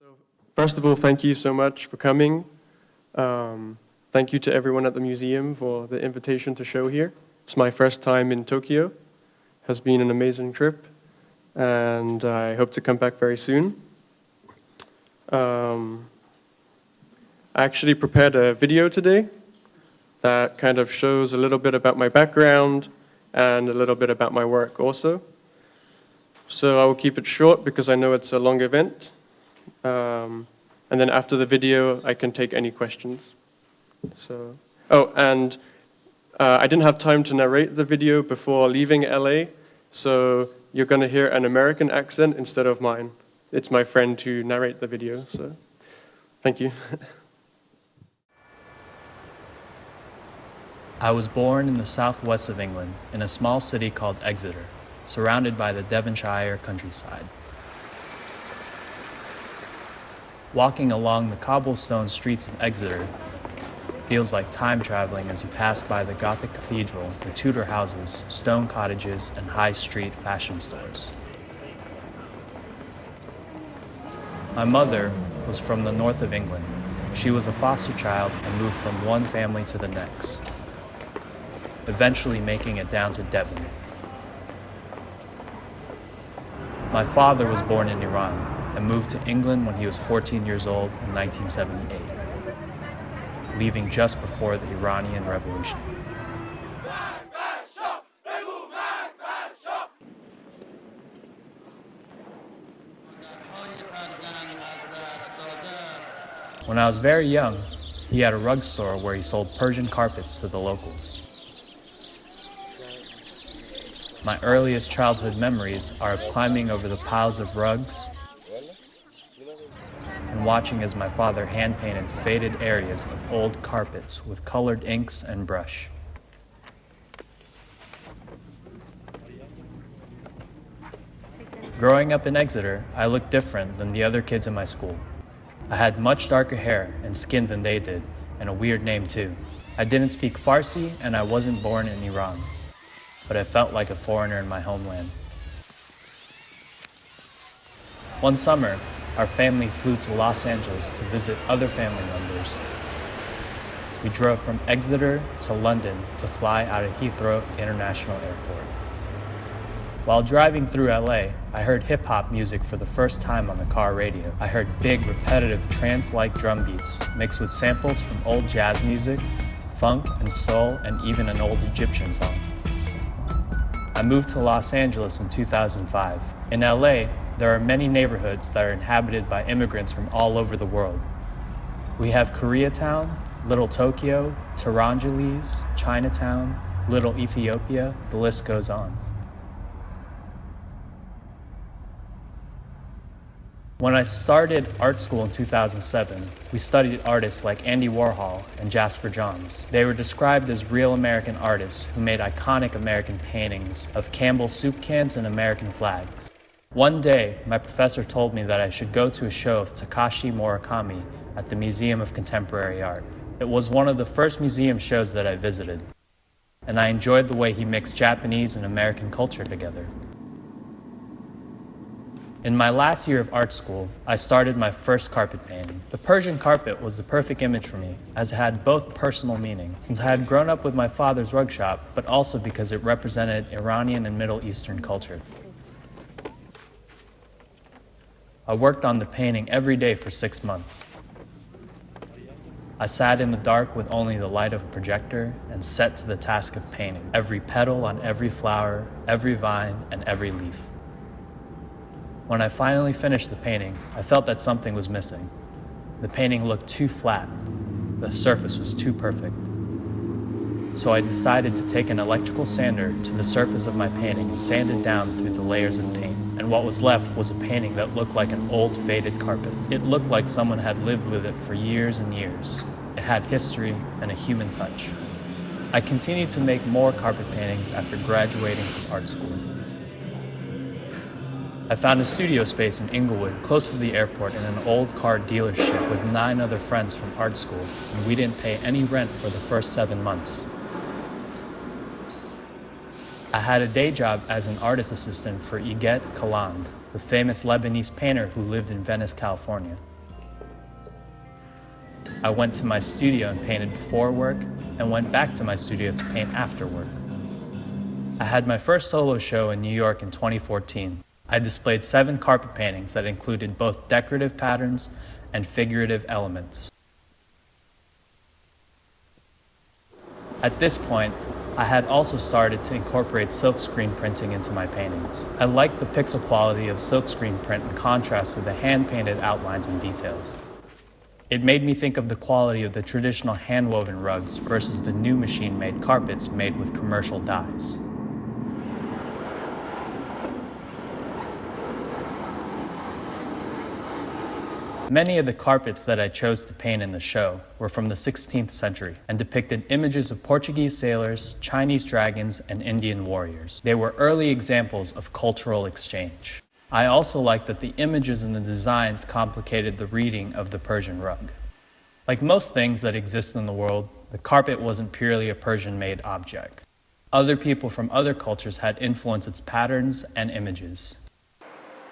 So first of all, thank you so much for coming. Thank you to everyone at the museum for the invitation to show here. It's my first time in Tokyo. Has been an amazing trip, and I hope to come back very soon. I actually prepared a video today that kind of shows a little bit about my background and a little bit about my work also. So I will keep it short because I know it's a long event. And then after the video, I can take any questions. I didn't have time to narrate the video before leaving LA, so you're going to hear an American accent instead of mine. It's my friend to narrate the video, so thank you. I was born in the southwest of England, in a small city called Exeter, surrounded by the Devonshire countryside. Walking along the cobblestone streets of Exeter feels like time traveling as you pass by the Gothic cathedral, the Tudor houses, stone cottages, and high street fashion stores. My mother was from the north of England. She was a foster child and moved from one family to the next, eventually making it down to Devon. My father was born in Iran and moved to England when he was 14 years old in 1978, leaving just before the Iranian Revolution. When I was very young, he had a rug store where he sold Persian carpets to the locals. My earliest childhood memories are of climbing over the piles of rugs and watching as my father hand-painted faded areas of old carpets with colored inks and brush. Growing up in Exeter, I looked different than the other kids in my school. I had much darker hair and skin than they did, and a weird name too. I didn't speak Farsi, and I wasn't born in Iran, but I felt like a foreigner in my homeland. One summer, our family flew to Los Angeles to visit other family members. We drove from Exeter to London to fly out of Heathrow International Airport. While driving through LA, I heard hip-hop music for the first time on the car radio. I heard big, repetitive, trance-like drum beats mixed with samples from old jazz music, funk and soul, and even an old Egyptian song. I moved to Los Angeles in 2005. In LA, there are many neighborhoods that are inhabited by immigrants from all over the world. We have Koreatown, Little Tokyo, Tehrangeles, Chinatown, Little Ethiopia, the list goes on. When I started art school in 2007, we studied artists like Andy Warhol and Jasper Johns. They were described as real American artists who made iconic American paintings of Campbell's soup cans and American flags. One day, my professor told me that I should go to a show of Takashi Murakami at the Museum of Contemporary Art. It was one of the first museum shows that I visited, and I enjoyed the way he mixed Japanese and American culture together. In my last year of art school, I started my first carpet painting. The Persian carpet was the perfect image for me, as it had both personal meaning, since I had grown up with my father's rug shop, but also because it represented Iranian and Middle Eastern culture. I worked on the painting every day for 6 months. I sat in the dark with only the light of a projector and set to the task of painting every petal on every flower, every vine, and every leaf. When I finally finished the painting, I felt that something was missing. The painting looked too flat. The surface was too perfect. So I decided to take an electrical sander to the surface of my painting and sand it down through the layers of paint. And what was left was a painting that looked like an old faded carpet. It looked like someone had lived with it for years and years. It had history and a human touch. I continued to make more carpet paintings after graduating from art school. I found a studio space in Inglewood, close to the airport, in an old car dealership with 9 other friends from art school, and we didn't pay any rent for the first 7 months. I had a day job as an artist assistant for Iget Kaland, the famous Lebanese painter who lived in Venice, California. I went to my studio and painted before work, and went back to my studio to paint after work. I had my first solo show in New York in 2014. I displayed 7 carpet paintings that included both decorative patterns and figurative elements. At this point, I had also started to incorporate silkscreen printing into my paintings. I liked the pixel quality of silkscreen print in contrast to the hand-painted outlines and details. It made me think of the quality of the traditional hand-woven rugs versus the new machine-made carpets made with commercial dyes. Many of the carpets that I chose to paint in the show were from the 16th century and depicted images of Portuguese sailors, Chinese dragons, and Indian warriors. They were early examples of cultural exchange. I also liked that the images and the designs complicated the reading of the Persian rug. Like most things that exist in the world, the carpet wasn't purely a Persian-made object. Other people from other cultures had influenced its patterns and images.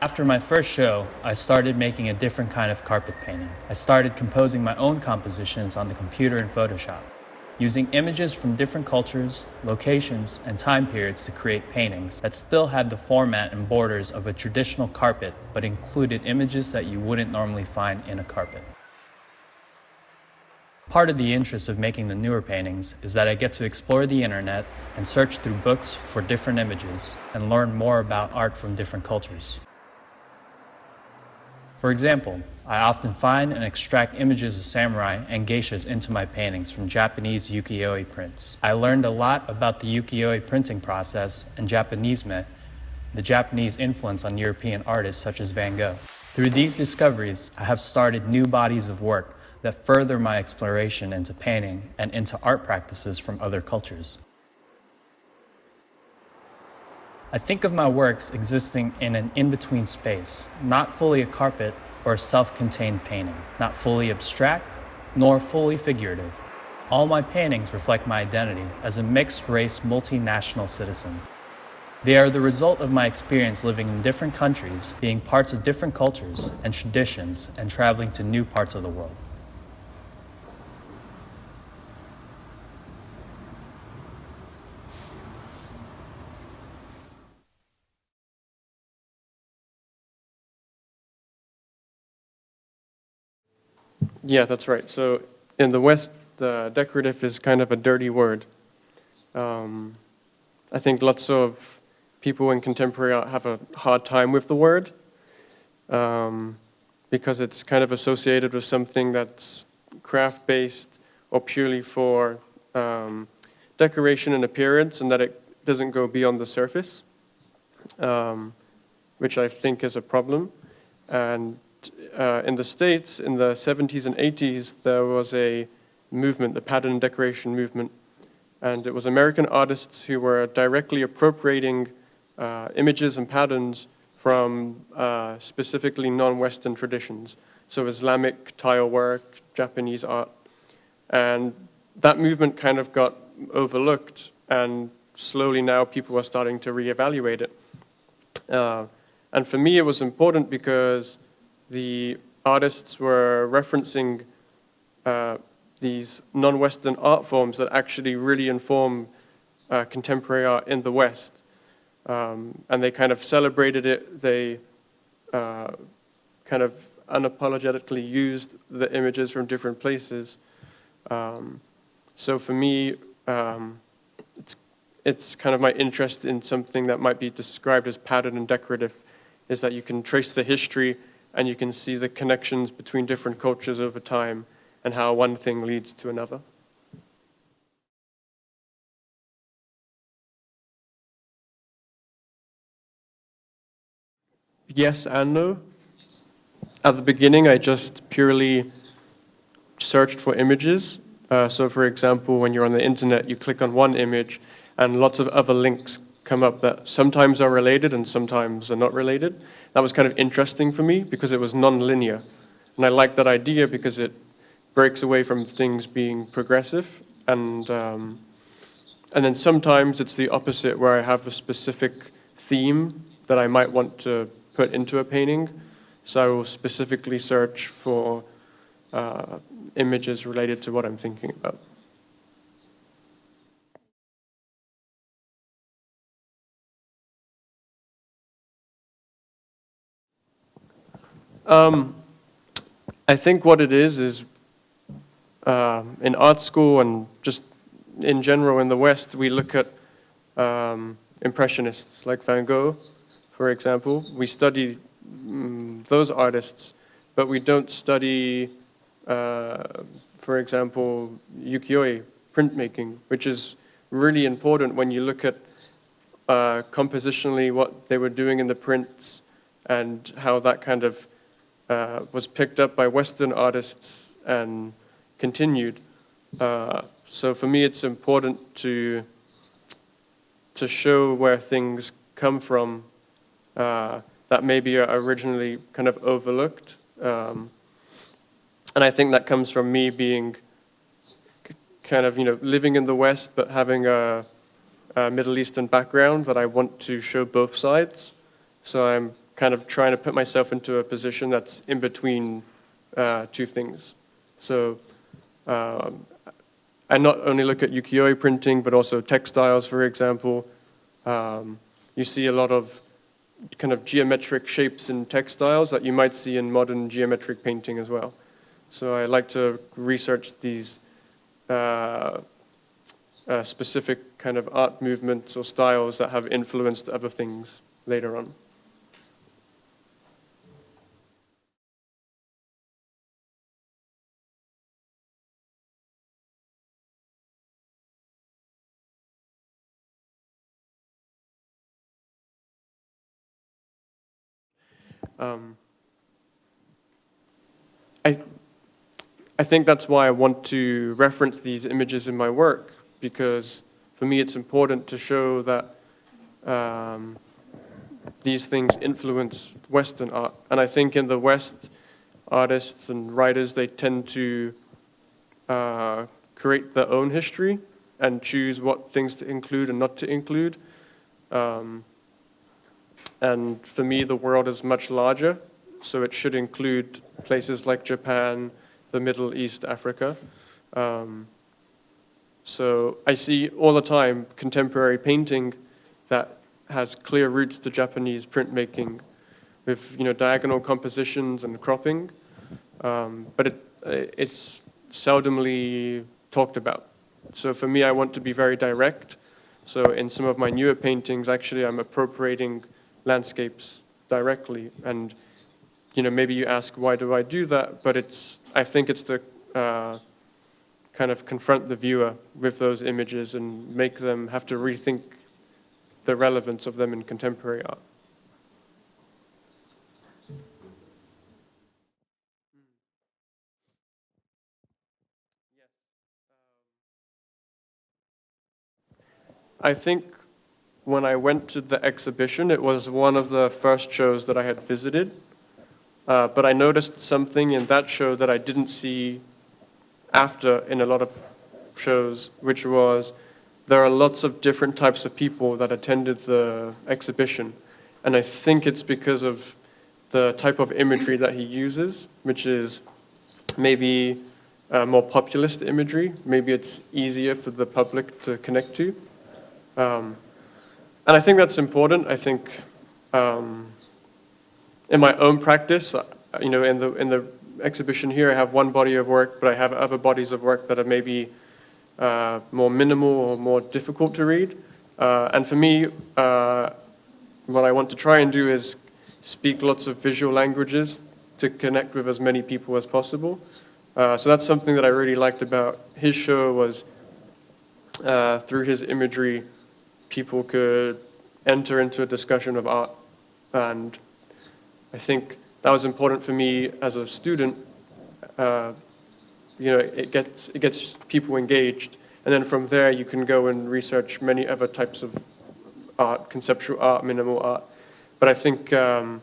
After my first show, I started making a different kind of carpet painting. I started composing my own compositions on the computer in Photoshop, using images from different cultures, locations, and time periods to create paintings that still had the format and borders of a traditional carpet, but included images that you wouldn't normally find in a carpet. Part of the interest of making the newer paintings is that I get to explore the internet and search through books for different images and learn more about art from different cultures. For example, I often find and extract images of samurai and geishas into my paintings from Japanese ukiyo-e prints. I learned a lot about the ukiyo-e printing process and Japanisme, the Japanese influence on European artists such as Van Gogh. Through these discoveries, I have started new bodies of work that further my exploration into painting and into art practices from other cultures. I think of my works existing in an in-between space, not fully a carpet or a self-contained painting, not fully abstract, nor fully figurative. All my paintings reflect my identity as a mixed-race, multinational citizen. They are the result of my experience living in different countries, being parts of different cultures and traditions, and traveling to new parts of the world. Yeah, that's right. So in the West, decorative is kind of a dirty word. I think lots of people in contemporary art have a hard time with the word because it's kind of associated with something that's craft-based or purely for decoration and appearance, and that it doesn't go beyond the surface, which I think is a problem. And in the States, in the 70s and 80s, there was a movement, the pattern and decoration movement, and it was American artists who were directly appropriating images and patterns from specifically non-Western traditions, so Islamic tile work, Japanese art, and that movement kind of got overlooked, and slowly now people are starting to reevaluate it. And for me, it was important because the artists were referencing these non-Western art forms that actually really inform contemporary art in the West. And they kind of celebrated it. They kind of unapologetically used the images from different places. So for me, it's kind of my interest in something that might be described as pattern and decorative, is that you can trace the history and you can see the connections between different cultures over time and how one thing leads to another. Yes and no. At the beginning, I just purely searched for images. So for example, when you're on the internet, you click on one image and lots of other links come up that sometimes are related and sometimes are not related. That was kind of interesting for me because it was non-linear. And I like that idea because it breaks away from things being progressive. And then sometimes it's the opposite, where I have a specific theme that I might want to put into a painting. So I will specifically search for images related to what I'm thinking about. I think what it is in art school and just in general in the West, we look at impressionists like Van Gogh, for example. We study those artists, but we don't study, for example, ukiyo-e, printmaking, which is really important when you look at compositionally what they were doing in the prints and how that kind of was picked up by Western artists and continued. So for me, it's important to show where things come from that maybe are originally kind of overlooked. And I think that comes from me being kind of, living in the West, but having a Middle Eastern background, that I want to show both sides. So I'm kind of trying to put myself into a position that's in between two things. So I not only look at ukiyo-e printing, but also textiles, for example. You see a lot of kind of geometric shapes in textiles that you might see in modern geometric painting as well. So I like to research these specific kind of art movements or styles that have influenced other things later on. I think that's why I want to reference these images in my work, because for me it's important to show that these things influence Western art. And I think in the West, artists and writers, they tend to create their own history and choose what things to include and not to include. And for me, the world is much larger, so it should include places like Japan, the Middle East, Africa. So I see all the time contemporary painting that has clear roots to Japanese printmaking with diagonal compositions and cropping, but it's seldomly talked about. So for me, I want to be very direct. So in some of my newer paintings, actually, I'm appropriating landscapes directly. And maybe you ask, why do I do that? But I think it's to kind of confront the viewer with those images and make them have to rethink the relevance of them in contemporary art. I think when I went to the exhibition, it was one of the first shows that I had visited. But I noticed something in that show that I didn't see after in a lot of shows, which was there are lots of different types of people that attended the exhibition. And I think it's because of the type of imagery that he uses, which is maybe more populist imagery. Maybe it's easier for the public to connect to. And I think that's important. I think in my own practice, in the exhibition here, I have one body of work, but I have other bodies of work that are maybe more minimal or more difficult to read. And for me, what I want to try and do is speak lots of visual languages to connect with as many people as possible. So that's something that I really liked about his show was through his imagery, people could enter into a discussion of art. And I think that was important for me as a student. It gets people engaged. And then from there, you can go and research many other types of art, conceptual art, minimal art. But I think, I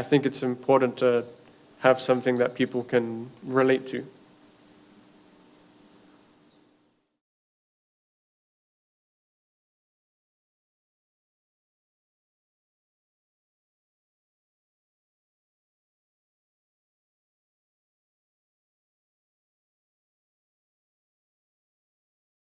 think it's important to have something that people can relate to.